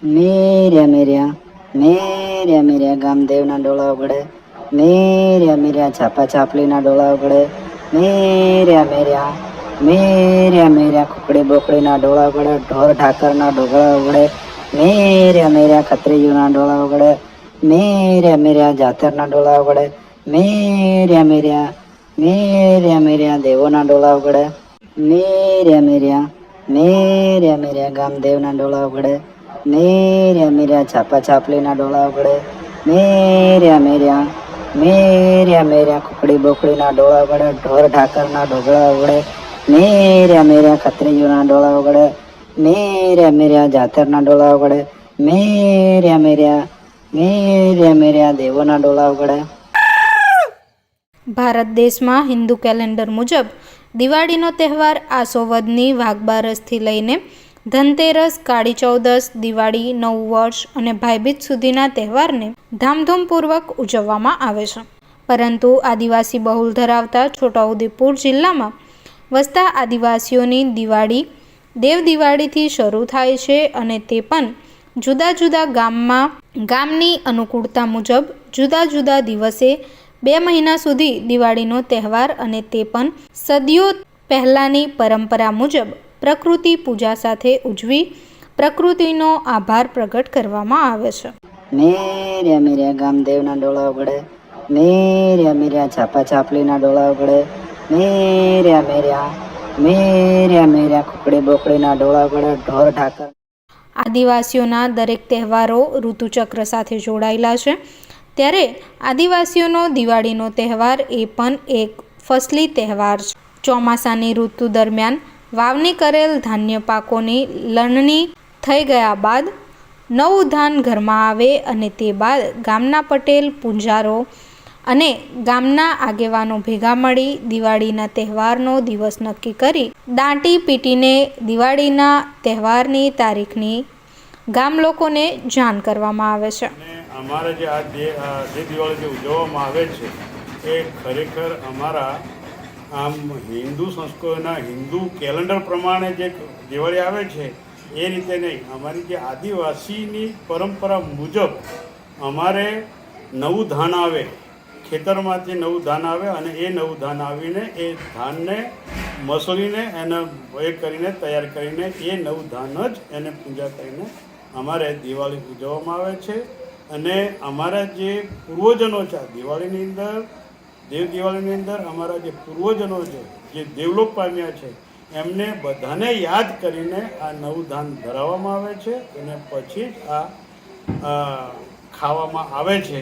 મેર્યા મેર્યા મેર્યા મેર્યા ગામદેવના ડોળા ઉગડે, મેર્યા મેર્યા છાપા છાપલીના ડોળા ઉગડે, મેર્યા મેર્યા મેર્યા મેર્યા ખુકડી બોકડીના ડોળા ઉગડે, ઢોર ઢાકરના ડોળા ઉગડે, મેર્યા મેર્યા ખત્રીજીના ડોળા ઉગડે, મેર્યા મેર્યા જાતરના ડોળા ઉગડે, મેર્યા મેર્યા મેર્યા મેર્યા દેવોના ડોળા ઉગડે, મેર્યા મેર્યા મેર્યા મેર્યા ગામદેવના ડોળા ઉગડે, મેર્યા મેર્યા છાપા છાપલીના ડોળા ઉગડે, મેર્યા મેર્યા મેર્યા મેર્યા ખુકડી બોકડીના ડોળા ઉગડે, ઢોર ઢાકરના ડોળા ઉગડે, મેર્યા મેર્યા ખત્રીજીના ડોળા ઉગડે, મેર્યા મેર્યા જાતરના ડોળા ઉગડે, મેર્યા મેર્યા મેર્યા મેર્યા દેવોના ડોળા ઉગડે. ભારત દેશમાં હિન્દુ કેલેન્ડર મુજબ દિવાળીનો તહેવાર આસો વદની વાઘબારસથી લઈને ધનતેરસ, કાળી ચૌદસ, દિવાળી, નવું વર્ષ અને ભાઈબીજ સુધીના તહેવારને ધામધૂમપૂર્વક ઉજવવામાં આવે છે. પરંતુ આદિવાસી બહુલ ધરાવતા છોટાઉદેપુર જિલ્લામાં વસતા આદિવાસીઓની દિવાળી દેવ દિવાળીથી શરૂ થાય છે અને તે પણ જુદા જુદા ગામની અનુકૂળતા મુજબ જુદા જુદા દિવસે 2 મહિના સુધી દિવાળીનો તહેવાર અને તે પણ સદીઓ પહેલાંની પરંપરા મુજબ પ્રકૃતિ પૂજા સાથે ઉજવી પ્રકૃતિનો આભાર પ્રગટ કરવામાં આવે છે. મેર્યા મેર્યા ગામદેવના ડોળા ઉગડે, મેર્યા મેર્યા છાપા છાપલીના ડોળા ઉગડે, મેર્યા મેર્યા મેર્યા મેર્યા ખુકડી બોકડીના ડોળા ઉગડે, ઢોર ઢાકર. આદિવાસીઓના દરેક તહેવારો ઋતુચક્ર સાથે જોડાયેલા છે, ત્યારે આદિવાસીઓનો દિવાળીનો તહેવાર એ પણ એક ફસલી તહેવાર છે. ચોમાસાની ઋતુ દરમિયાન વાવણી કરેલ ધાન્ય પાકોની લણણી થઈ ગયા બાદ નવું ધાન ઘરમાં આવે અને તે બાદ ગામના પટેલ, પૂંજારો અને ગામના આગેવાનો ભેગા મળી દિવાળીના તહેવારનો દિવસ નક્કી કરી દાંટી પીટીને દિવાળીના તહેવારની તારીખની ગામ લોકોને જાણ કરવામાં આવે છે. અમારે જે જે દિવાળી જે ઉજવવામાં આવે છે એ ખરેખર અમારા આમ હિન્દુ સંસ્કૃતિના હિન્દુ કેલેન્ડર પ્રમાણે જે દિવાળી આવે છે એ રીતે નહીં. અમારી જે આદિવાસીની પરંપરા મુજબ અમારે નવું ધાન આવે, ખેતરમાંથી નવું ધાન આવે અને એ નવું ધાન આવીને એ ધાનને મસળીને એને એ કરીને તૈયાર કરીને એ નવું ધાન જ એને પૂજા કરીને અમારે દિવાળી ઉજવવામાં આવે છે. અને અમારા જે પૂર્વજનો છે દિવાળીની અંદર દેવ દિવાળીની અંદર અમારા જે પૂર્વજનો છે જે દેવલોક પામ્યા છે એમને બધાને યાદ કરીને આ નવું ધાન ધરાવવામાં આવે છે અને પછી જ આ ખાવામાં આવે છે.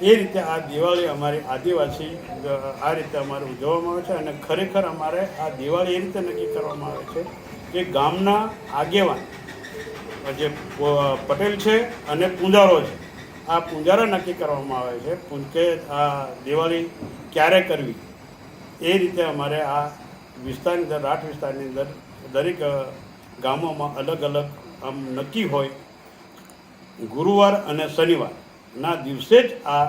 એ રીતે આ દિવાળી અમારી આદિવાસી આ રીતે અમારે ઉજવવામાં આવે છે. અને ખરેખર અમારે આ દિવાળી એ રીતે નક્કી કરવામાં આવે છે કે ગામના આગેવાન જે પટેલ છે અને પૂંજારો છે આ પૂંજારા નક્કી કરવામાં આવે છે કે આ દિવાળી ક્યારે કરવી. એ રીતે અમારે આ વિસ્તારની અંદર રાઠ વિસ્તારની અંદર દરેક ગામોમાં અલગ અલગ આમ નક્કી હોય. ગુરુવાર અને શનિવારના દિવસે જ આ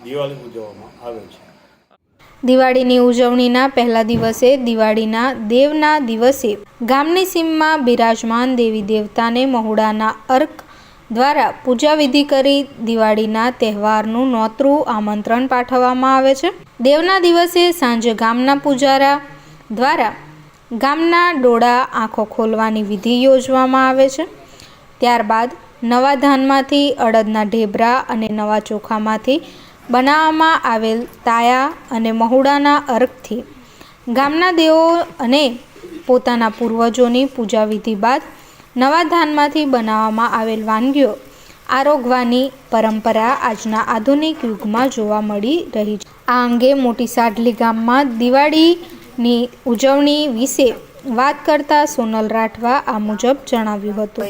દિવાળી ઉજવવામાં આવે છે. દિવાળીની ઉજવણીના પહેલા દિવસે દિવાળીના દેવના દિવસે ગામની સીમમાં બિરાજમાન દેવી દેવતાને મહુડાના અર્ક દ્વારા પૂજા વિધિ કરી દિવાળીના તહેવારનું નોતરું આમંત્રણ પાઠવવામાં આવે છે. દેવના દિવસે સાંજે ગામના પૂજારા દ્વારા ગામના ડોળા આંખો ખોલવાની વિધિ યોજવામાં આવે છે. ત્યારબાદ નવા ધાનમાંથી અડદના ઢેબરા અને નવા ચોખામાંથી બનાવવામાં આવેલ તાયા અને મહુડાના અર્કથી ગામના દેવો અને પોતાના પૂર્વજોની પૂજા વિધિ બાદ નવા ધાનમાંથી બનાવવામાં આવેલ વાનગીઓ આરોગવાની પરંપરા આજના આધુનિક યુગમાં જોવા મળી રહી છે. આ અંગે મોટી સાડલી ગામમાં દિવાળીની ઉજવણી વિશે વાત કરતા સોનલ રાઠવા આ મુજબ જણાવ્યું હતું.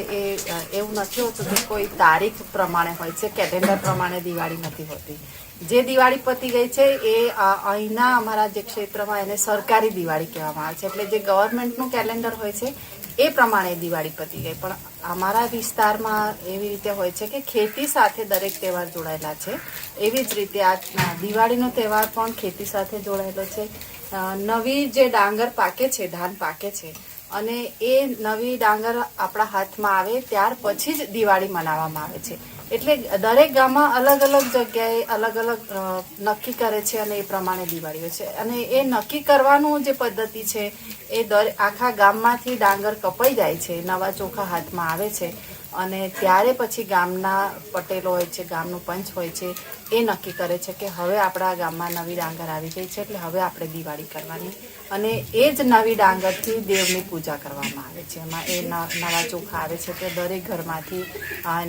એવું નથી હોતું કે કોઈ તારીખ પ્રમાણે હોય છે, કેલેન્ડર પ્રમાણે દિવાળી નથી હોતી. જે દિવાળી પતી ગઈ છે એ અહીંના અમારા જે ક્ષેત્રમાં એને સરકારી દિવાળી કહેવામાં આવે છે. એટલે જે ગવર્મેન્ટનું કેલેન્ડર હોય છે એ પ્રમાણે દિવાળી પતી ગઈ. પણ અમારા વિસ્તારમાં એવી રીતે હોય છે કે ખેતી સાથે દરેક તહેવાર જોડાયેલા છે. એવી જ રીતે આ દિવાળીનો તહેવાર પણ ખેતી સાથે જોડાયેલો છે. નવી જે ડાંગર પાકે છે, ધાન પાકે છે, અને એ નવી ડાંગર આપણા હાથમાં આવે ત્યાર પછી જ દિવાળી મનાવવામાં આવે છે. એટલે દરેક ગામમાં અલગ અલગ જગ્યાએ અલગ અલગ નક્કી કરે છે અને એ પ્રમાણે દિવાળીઓ છે. અને એ નક્કી કરવાનું જે પદ્ધતિ છે એ આખા ગામમાંથી ડાંગર કપાઈ જાય છે, નવા ચોખા હાથમાં આવે છે અને ત્યારે પછી ગામના પટેલો હોય છે, ગામનું પંચ હોય છે, એ નક્કી કરે છે કે હવે આપણા ગામમાં નવી ડાંગર આવી ગઈ છે એટલે હવે આપણે દિવાળી કરવાની. અને એ જ નવી ડાંગરથી દેવની પૂજા કરવામાં આવે છે. એમાં એ નવા ચોખા આવે છે કે દરેક ઘરમાંથી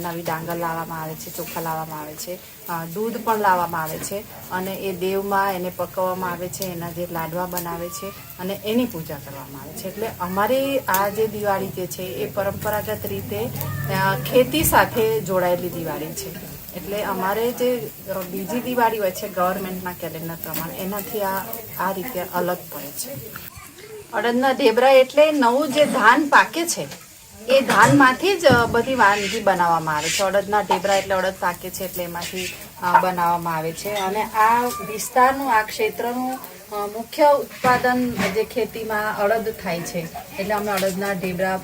નવી ડાંગર લાવવામાં આવે છે, ચોખા લાવવામાં આવે છે, દૂધ પણ લાવવામાં આવે છે અને એ દેવમાં એને પકવવામાં આવે છે, એના જે લાડવા બનાવે છે અને એની પૂજા કરવામાં આવે છે. એટલે અમારી આ જે દિવાળી જે છે એ પરંપરાગત રીતે ખેતી સાથે જોડાયેલી દિવાળી છે. એટલે અમારે જે બીજી દિવાળી હોય છે ગવર્મેન્ટના કેલેન્ડર પ્રમાણે એનાથી આ રીતે અલગ પડે છે. અડદના ઢેબરા એટલે નવું જે ધાન પાકે છે એ ધાનમાંથી જ બધી વાનગી બનાવવામાં આવે છે. અડદના ઢેબરા એટલે અડદ પાકે છે એટલે એમાંથી બનાવવામાં આવે છે. અને આ વિસ્તારનું, આ ક્ષેત્રનું મુખ્ય ઉત્પાદન જે ખેતીમાં અડદ થાય છે એટલે અમે અડદના ઢેબરા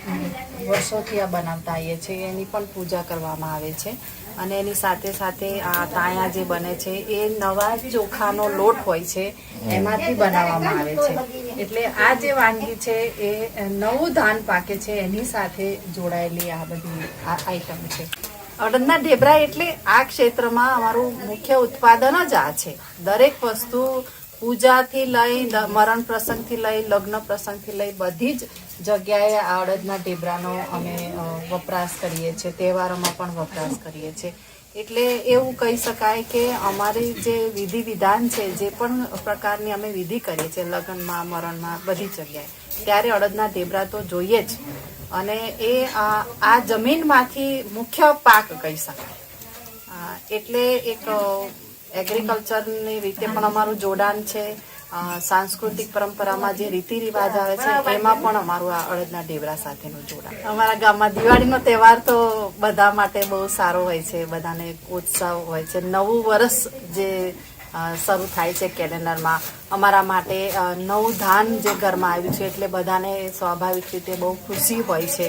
વર્ષોથી આ બનાવતા આવીએ છીએ. એની પણ પૂજા કરવામાં આવે છે. અને એની સાથે સાથે આ તાયા જે બને છે એ નવા ચોખાનો લોટ હોય છે એમાંથી બનાવવામાં આવે છે. એટલે આ જે વાનગી છે એ નવું ધાન પાકે છે એની સાથે જોડાયેલી આ બધી આઈટમ છે. અડદના ઢેબરા એટલે આ ક્ષેત્રમાં અમારું મુખ્ય ઉત્પાદન જ આ છે. દરેક વસ્તુ પૂજાથી લઈ, મરણ પ્રસંગથી લઈ, લગ્ન પ્રસંગથી લઈ બધી જ જગ્યાએ આ અડદના ઢેબરાનો અમે વપરાશ કરીએ છીએ. તહેવારોમાં પણ વપરાશ કરીએ છીએ. એટલે એવું કહી શકાય કે અમારી જે વિધિ વિધાન છે, જે પણ પ્રકારની અમે વિધિ કરીએ છીએ લગ્નમાં, મરણમાં, બધી જગ્યાએ, ત્યારે અડદના ઢેબરા તો જોઈએ જ. અને એ આ જમીનમાંથી મુખ્ય પાક કહી શકાય. એટલે એક એગ્રીકલ્ચરની રીતે પણ અમારું જોડાણ છે. સાંસ્કૃતિક પરંપરામાં જે રીતિ રિવાજ આવે છે એમાં પણ અમારું આ અડદના ઢેબરા સાથેનું જોડાણ. અમારા ગામમાં દિવાળીનો તહેવાર તો બધા માટે બહુ સારો હોય છે. બધાને ઉત્સાહ હોય છે. નવું વર્ષ જે શરૂ થાય છે કેલેન્ડરમાં, અમારા માટે નવું ધાન જે ઘરમાં આવ્યું છે એટલે બધાને સ્વાભાવિક રીતે બહુ ખુશી હોય છે.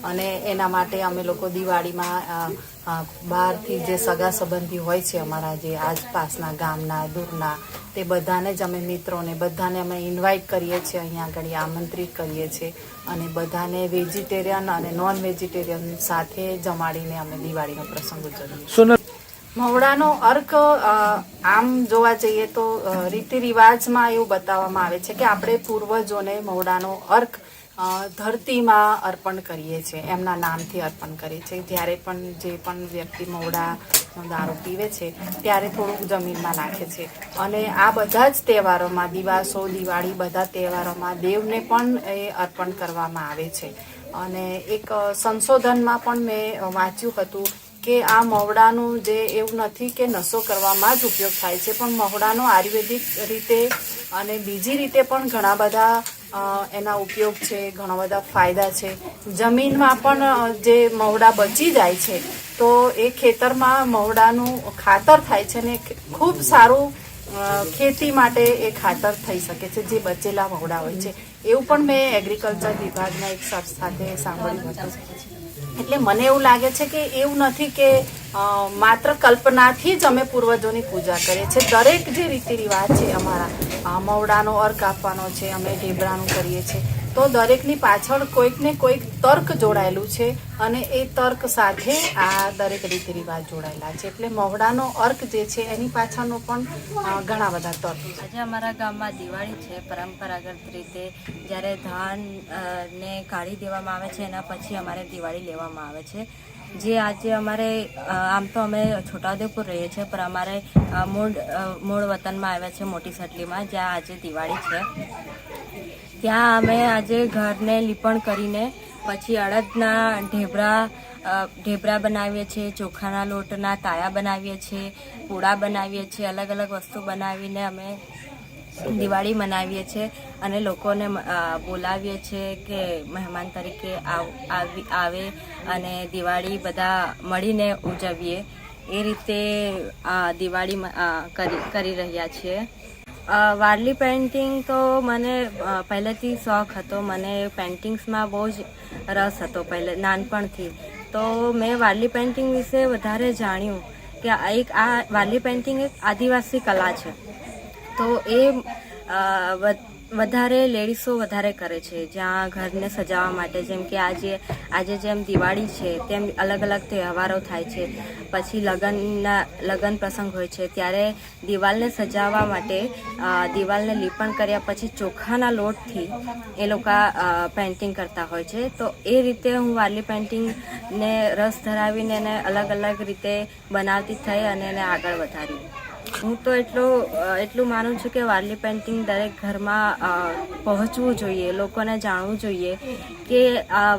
અને એના માટે અમે લોકો દિવાળીમાં બહારથી જે સગા સંબંધી હોય છે અમારા જે આસપાસના ગામના, દૂરના, તે બધાને જ અમે મિત્રોને બધાને અમે ઇન્વાઇટ કરીએ છીએ, અહીંયા આગળ આમંત્રિત કરીએ છીએ. અને બધાને વેજીટેરિયન અને નોન વેજીટેરિયન સાથે જમાડીને અમે દિવાળીનો પ્રસંગ ઉજવીએ. મહુડાનો અર્ક આમ જોવા જઈએ તો રીતિ રિવાજમાં એવું બતાવવામાં આવે છે કે આપણે પૂર્વજોને મહુડાનો અર્ક ધરતીમાં અર્પણ કરીએ છીએ, એમના નામથી અર્પણ કરીએ છીએ. જ્યારે પણ જે પણ વ્યક્તિ મહુડાનો દારૂ પીવે છે ત્યારે થોડુંક જમીનમાં નાખે છે. અને આ બધા જ તહેવારોમાં, દિવાસો, દિવાળી, બધા તહેવારોમાં દેવને પણ એ અર્પણ કરવામાં આવે છે. અને એક સંશોધનમાં પણ મેં વાંચ્યું હતું કે આ મહુડાનું જે એવું નથી કે નશો કરવામાં જ ઉપયોગ થાય છે, પણ મહુડાનો આયુર્વેદિક રીતે અને બીજી રીતે પણ ઘણા બધા એના ઉપયોગ છે, ઘણા બધા ફાયદા છે. જમીનમાં પણ જે મહુડા બચી જાય છે તો એ ખેતરમાં મહુડાનું ખાતર થાય છે ને ખૂબ સારું ખેતી માટે એ ખાતર થઈ શકે છે, જે બચેલા મહુડા હોય છે. એવું પણ મેં એગ્રીકલ્ચર વિભાગના એક સર સાથે સાંભળ્યું હતું. એટલે મને એવું લાગે છે કે એવું નથી કે માત્ર કલ્પનાથી જ અમે પૂર્વજોની પૂજા કરીએ છીએ. દરેક જે રીતિ રિવાજ છે અમારા, મહુડાનો અર્ક આપવાનો છે, અમે ઢેબરાનું કરીએ છીએ, તો દરેકની પાછળ કોઈક ને કોઈક તર્ક જોડાયેલું છે અને એ તર્ક સાથે આ દરેક રીતિ રિવાજ જોડાયેલા છે. એટલે મહુડાનો અર્ક જે છે એની પાછળનો પણ ઘણા બધા તર્ક છે. આજે અમારા ગામમાં દિવાળી છે. પરંપરાગત રીતે જ્યારે ધાન ને કાઢી દેવામાં આવે છે એના પછી અમારે દિવાળી લેવામાં આવે છે. જે આજે અમારે આમ તો અમે છોટાઉદેપુર રહીએ છીએ, પણ અમારે મૂળ વતનમાં આવ્યા છે મોટી સટલીમાં, જ્યાં આજે દિવાળી છે. ત્યાં અમે આજે ઘરને લીપણ કરીને પછી અડદના ઢેબરા બનાવીએ છીએ, ચોખાના લોટના તાયા બનાવીએ છીએ, પૂડા બનાવીએ છીએ, અલગ અલગ વસ્તુ બનાવીને અમે દિવાળી મનાવીએ છીએ. અને લોકોને બોલાવીએ છીએ કે મહેમાન તરીકે આવે અને દિવાળી બધા મળીને ઉજવીએ. એ રીતે દિવાળી કરી રહ્યા છીએ. વારલી પેઇન્ટિંગ તો મને પહેલેથી શોખ હતો. મને પેઇન્ટિંગ્સમાં બહુ જ રસ હતો પહેલે નાનપણથી. તો મેં વારલી પેઇન્ટિંગ વિશે વધારે જાણ્યું કે આ વારલી પેઇન્ટિંગ એક આદિવાસી કલા છે. તો એ વધારે લેડીઝો વધારે કરે છે, જ્યાં ઘરને સજાવવા માટે. જેમ કે આજે જેમ દિવાળી છે તેમ અલગ અલગ તહેવારો થાય છે. પછી લગ્ન પ્રસંગ હોય છે ત્યારે દિવાલને સજાવવા માટે દિવાલને લીપણ કર્યા પછી ચોખાના લોટથી એ લોકો પેઇન્ટિંગ કરતા હોય છે. તો એ રીતે હું વારલી પેઇન્ટિંગને રસ ધરાવીને એને અલગ અલગ રીતે બનાવતી થઈ અને એને આગળ વધારી. હું તો એટલું માનું છું કે વારલી પેઇન્ટિંગ દરેક ઘરમાં પહોંચવું જોઈએ, લોકોને જાણવું જોઈએ કે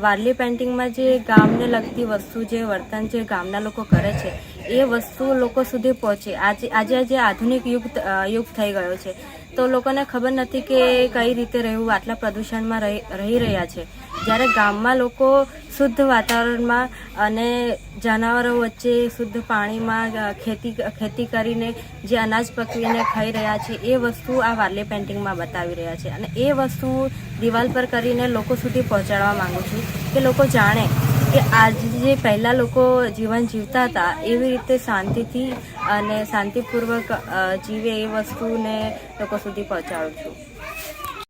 વારલી પેઇન્ટિંગમાં જે ગામને લગતી વસ્તુ, જે વર્તન જે ગામના લોકો કરે છે એ વસ્તુ લોકો સુધી પહોંચે. આજે આધુનિક યુગ થઈ ગયો છે તો લોકોને ખબર નથી કે કઈ રીતે રહેવું, આટલા પ્રદૂષણમાં રહી રહ્યા છે. જ્યારે ગામમાં લોકો શુદ્ધ વાતાવરણમાં અને જાનવરો વચ્ચે શુદ્ધ પાણીમાં ખેતી કરીને જે અનાજ પકવીને ખાઈ રહ્યા છે એ વસ્તુ આ વારલી પેઇન્ટિંગમાં બતાવી રહ્યા છે. અને એ વસ્તુ દિવાલ પર કરીને લોકો સુધી પહોંચાડવા માંગુ છું કે લોકો જાણે કે આજે જે પહેલાં લોકો જીવન જીવતા હતા એવી રીતે શાંતિથી અને શાંતિપૂર્વક જીવે એ વસ્તુને લોકો સુધી પહોંચાડું છું.